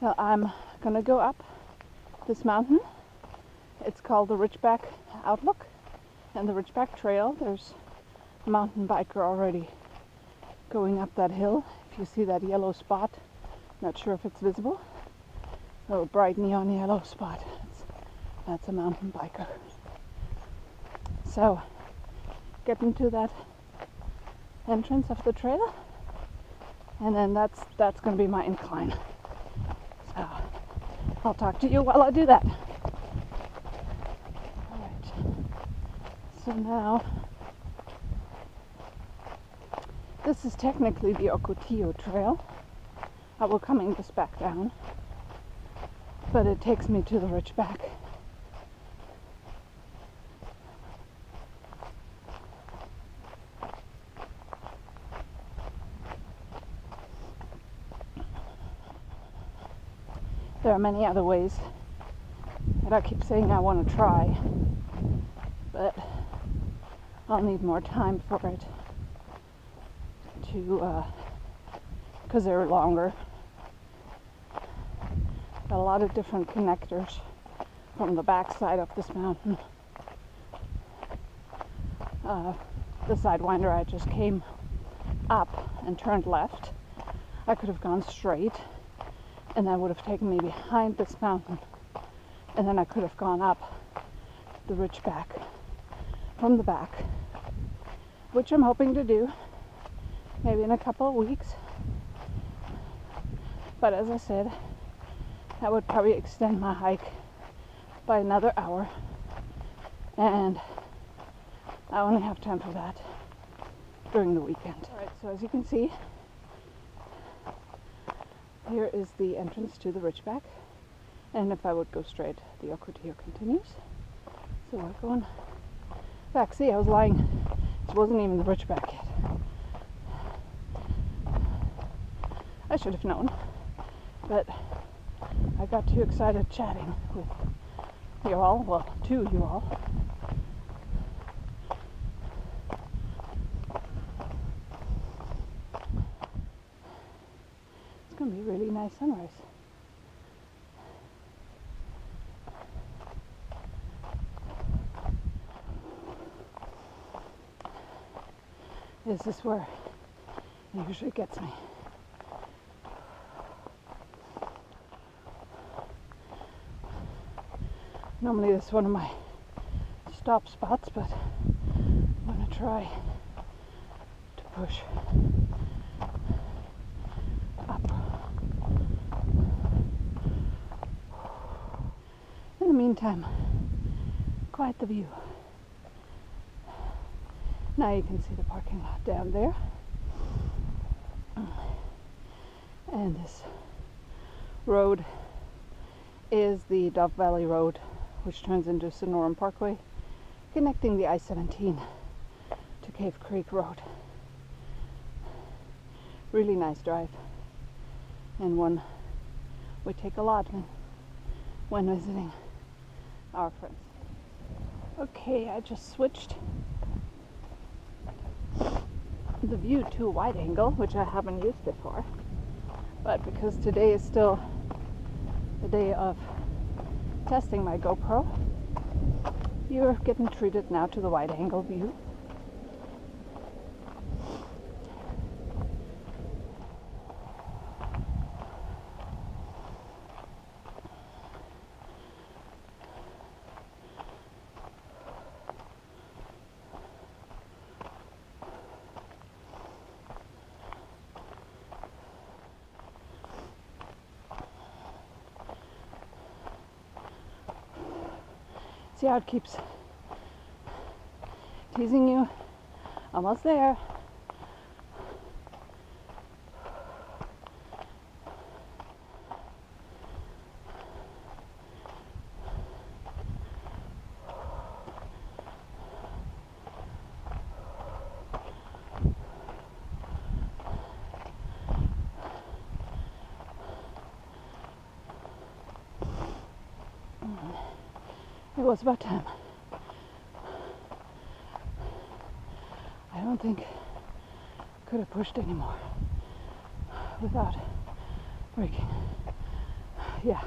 Well, I'm gonna go up this mountain. It's called the Ridgeback Outlook and the Ridgeback Trail. There's a mountain biker already going up that hill. If you see that yellow spot, not sure if it's visible, a little bright neon yellow spot, that's a mountain biker. So getting to that entrance of the trail, and then that's going to be my incline. So I'll talk to you while I do that. Alright, so now this is technically the Ocotillo trail. I will coming this back down, but it takes me to the Ridgeback. There are many other ways that I keep saying I want to try, but I'll need more time for it to, because they're longer. Got a lot of different connectors from the backside of this mountain. The Sidewinder, I just came up and turned left. I could have gone straight, and that would have taken me behind this mountain, and then I could have gone up the Ridgeback from the back, which I'm hoping to do maybe in a couple of weeks. But as I said, that would probably extend my hike by another hour, and I only have time for that during the weekend. Alright, so as you can see, here is the entrance to the Ridgeback, and if I would go straight, the Ocotillo continues. So we're going back. See, I was lying. It wasn't even the Ridgeback yet. I should have known, but I got too excited chatting with you all, well, to you all. It's going to be a really nice sunrise. This is where it usually gets me. Normally this is one of my stop spots, but I'm going to try to push up. In the meantime, quite the view. Now you can see the parking lot down there. And this road is the Dove Valley Road, which turns into Sonoran Parkway, connecting the I-17 to Cave Creek Road. Really nice drive, and one we take a lot when visiting our friends. Okay, I just switched the view to a wide angle, which I haven't used before, but because today is still the day of testing my GoPro, you're getting treated now to the wide angle view. See how it keeps teasing you? Almost there. It was about time. I don't think I could have pushed anymore without breaking. yeah,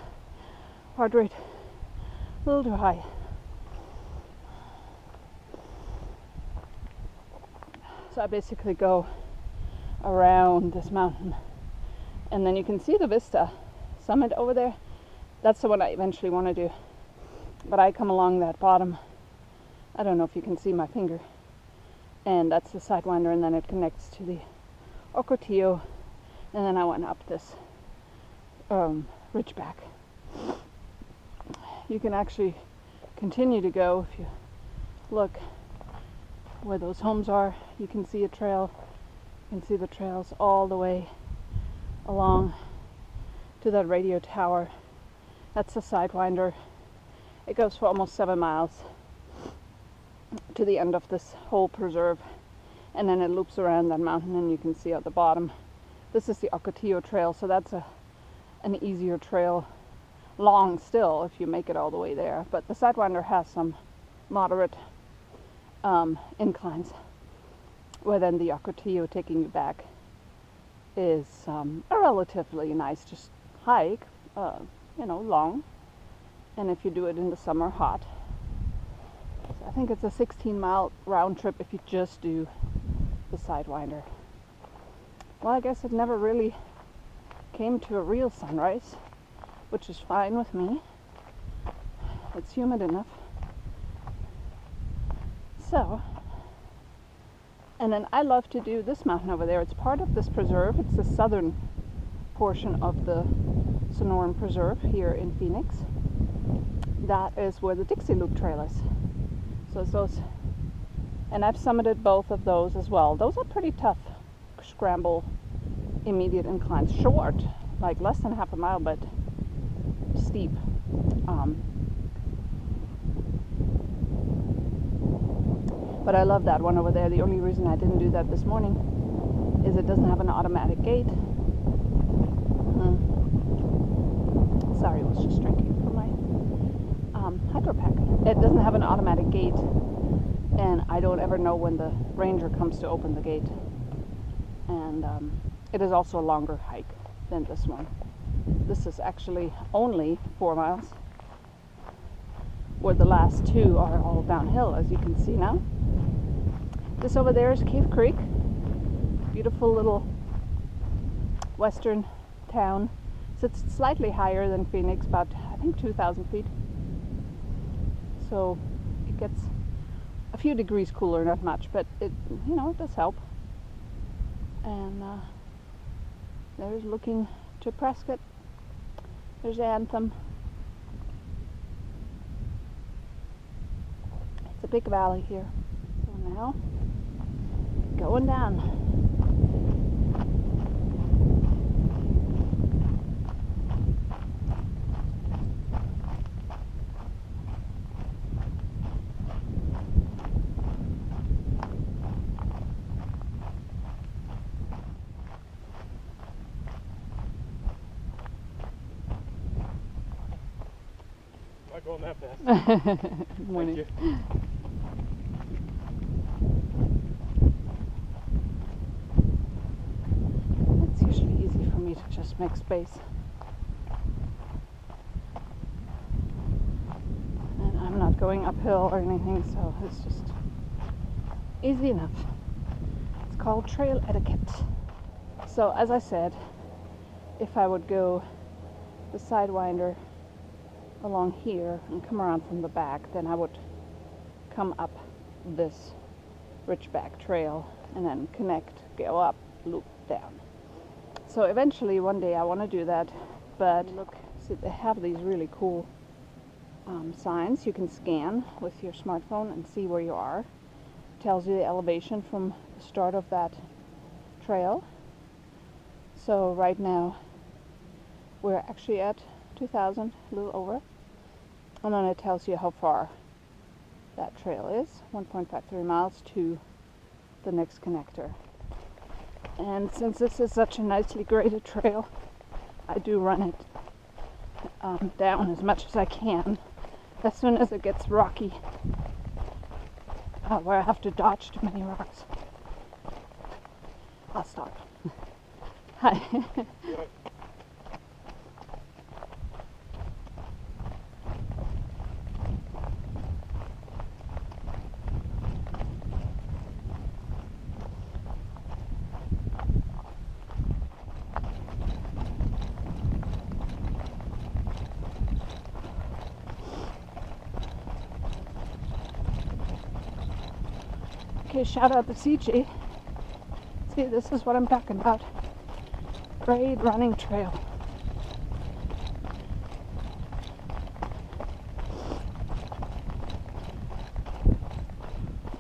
heart rate a little too high. So I basically go around this mountain, and then you can see the vista summit over there. That's the one I eventually want to do. But I come along that bottom. I don't know if you can see my finger. And that's the Sidewinder, and then it connects to the Ocotillo, and then I went up this Ridgeback. You can actually continue to go if you look where those homes are. You can see a trail. You can see the trails all the way along to that radio tower. That's the Sidewinder. It goes for almost 7 miles to the end of this whole preserve, and then it loops around that mountain, and you can see at the bottom. This is the Ocotillo trail, so that's an easier trail, long still if you make it all the way there. But the Sidewinder has some moderate inclines, where then the Ocotillo taking you back is a relatively nice just hike, long, and if you do it in the summer, hot. So I think it's a 16-mile round trip if you just do the Sidewinder. Well, I guess it never really came to a real sunrise, which is fine with me. It's humid enough. So, and then I love to do this mountain over there. It's part of this preserve. It's the southern portion of the Sonoran Preserve here in Phoenix. That is where the Dixie Loop Trail is. So it's those, and I've summited both of those as well. Those are pretty tough scramble immediate inclines. Short, like less than half a mile, but steep. But I love that one over there. The only reason I didn't do that this morning is it doesn't have an automatic gate. Sorry, I was just drinking from my hydro pack. It doesn't have an automatic gate, and I don't ever know when the ranger comes to open the gate. And it is also a longer hike than this one. This is actually only 4 miles, where the last 2 are all downhill, as you can see now. This over there is Cave Creek, beautiful little western town. It's slightly higher than Phoenix, about I think 2,000 feet. So it gets a few degrees cooler, not much, but it does help. And there's looking to Prescott. There's Anthem. It's a big valley here. So now going down. Not going that fast. Thank you. It's usually easy for me to just make space. And I'm not going uphill or anything, so it's just easy enough. It's called trail etiquette. So as I said, if I would go the Sidewinder along here and come around from the back, then I would come up this Ridgeback trail and then connect, go up, loop down. So eventually one day I want to do that, but look, see, they have these really cool signs you can scan with your smartphone and see where you are. It tells you the elevation from the start of that trail. So right now we're actually at 2,000, a little over, and then it tells you how far that trail is, 1.53 miles to the next connector. And since this is such a nicely graded trail, I do run it down as much as I can. As soon as it gets rocky, where I have to dodge too many rocks, I'll stop. Hi. Okay, shout out the CG. See, this is what I'm talking about. Great running trail.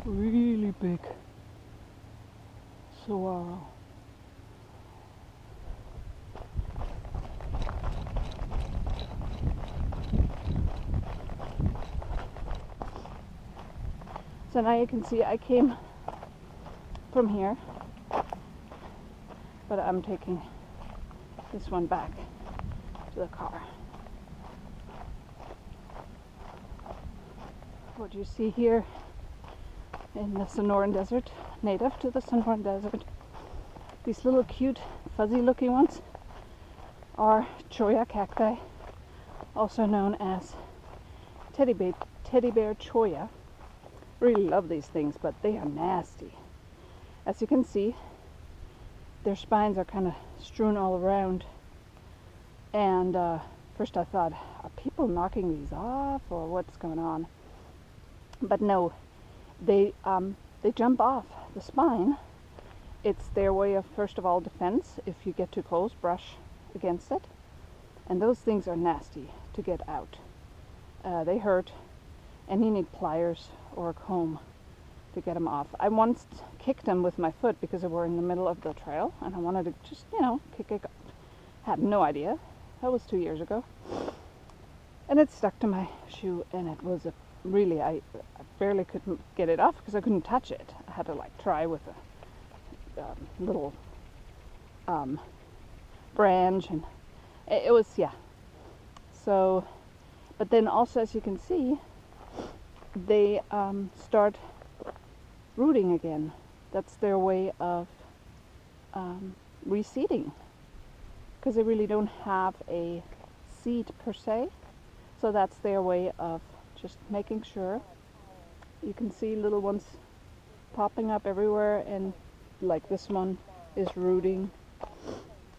Really big saguaro. So now you can see I came from here, but I'm taking this one back to the car. What you see here in the Sonoran Desert, native to the Sonoran Desert, these little cute fuzzy looking ones are cholla cacti, also known as teddy bear cholla. Really love these things, but they are nasty. As you can see, their spines are kind of strewn all around, and first I thought, are people knocking these off or what's going on? But no, they jump off the spine. It's their way of, first of all, defense. If you get too close, brush against it, and those things are nasty to get out. They hurt, and you need pliers or a comb to get them off. I once kicked them with my foot because we were in the middle of the trail and I wanted to just, kick it. Had no idea. That was 2 years ago. And it stuck to my shoe, and it was really, I barely couldn't get it off because I couldn't touch it. I had to try with a little branch, and it was, yeah. So, but then also, as you can see, they start rooting again. That's their way of reseeding, because they really don't have a seed per se. So that's their way of just making sure. You can see little ones popping up everywhere, and like this one is rooting.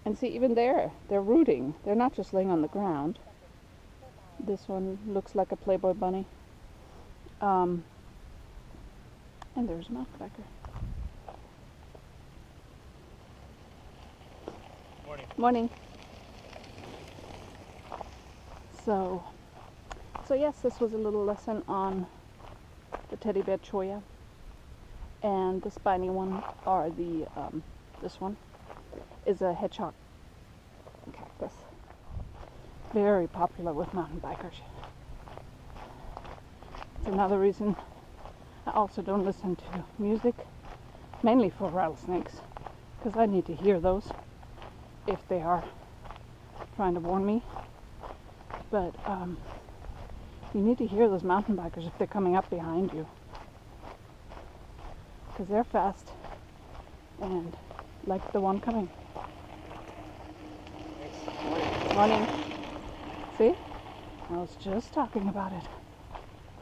And see, even they're rooting. They're not just laying on the ground. This one looks like a Playboy bunny. And there's a mountainbiker. Morning. Morning. So yes, this was a little lesson on the teddy bear cholla, and the spiny one, or the this one, is a hedgehog cactus. Very popular with mountain bikers. It's another reason I also don't listen to music, mainly for rattlesnakes, because I need to hear those if they are trying to warn me. But you need to hear those mountain bikers if they're coming up behind you, because they're fast, and like the one coming. Morning. See? I was just talking about it.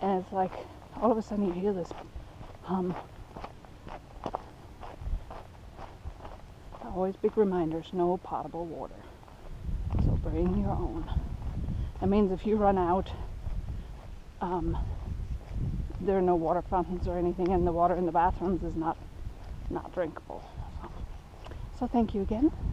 And it's like, all of a sudden you hear this hum. Always big reminders, no potable water. So bring your own. That means if you run out, there are no water fountains or anything, and the water in the bathrooms is not drinkable. So thank you again.